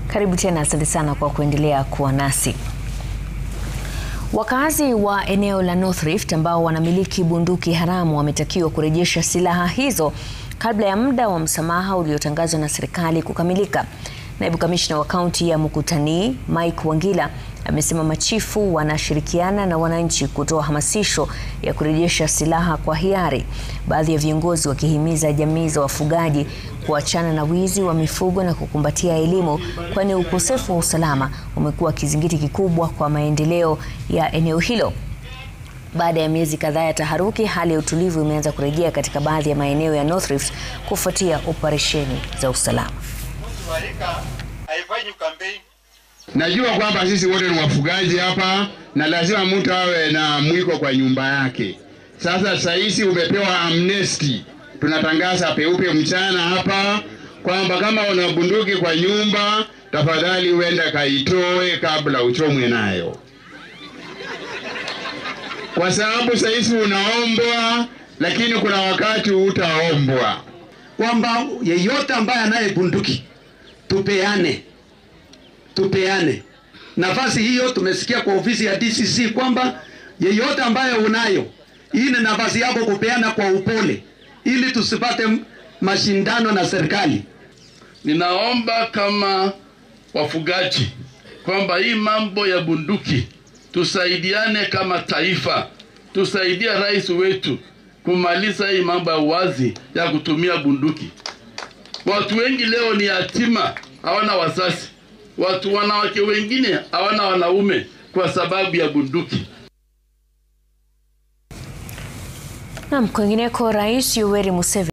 Karibu tena, asante sana kwa kuendelea kuwa nasi. Wakazi wa eneo la North Rift ambao wanamiliki bunduki haramu wametakiwa kurejesha silaha hizo kabla ya muda wa msamaha uliotangazwa na serikali kukamilika. Naibu kamishna wa kaunti ya Mukutani, Mike Wangila, amesema machifu wanashirikiana na wananchi kutoa hamasisho ya kurejesha silaha kwa hiari. Baadhi ya viongozi wakihimiza jamii za wafugaji kuachana na wizi wa mifugo na kukumbatia elimu, kwani ukosefu wa usalama umekuwa kizingiti kikubwa kwa maendeleo ya eneo hilo. Baada ya miezi kadhaa ya taharuki, hali ya utulivu imeanza kurejea katika baadhi ya maeneo ya North Rift kufuatia operesheni za usalama. Najua kwamba sisi wote ni wafugaji hapa na lazima mtu awe na mwiko kwa nyumba yake. Sasa saisi umepewa amnesty. Tunatangaza peupe mchana hapa kwamba kama una bunduki kwa nyumba, tafadhali uende kaitoe kabla uchomwe nayo. Kwa sababu saisi unaombwa, lakini kuna wakati utaombwa. Kwamba yeyote ambaye anaye bunduki tupeane nafasi hiyo. Tumesikia kwa ofisi ya DCC kwamba yeyote ambaye unayo, hii ni nafasi yako kupeana kwa upole ili tusipate mashindano na serikali. Ninaomba kama wafugaji kwamba hii mambo ya bunduki tusaidiane kama taifa, tusaidia rais wetu kumaliza hii mambo ya uwazi ya kutumia bunduki. Watu wengi leo ni yatima, hawana wazazi. Watu wanawake wengine hawana wanaume kwa sababu ya bunduki. Kwingineko, Rais Yoweri Museveni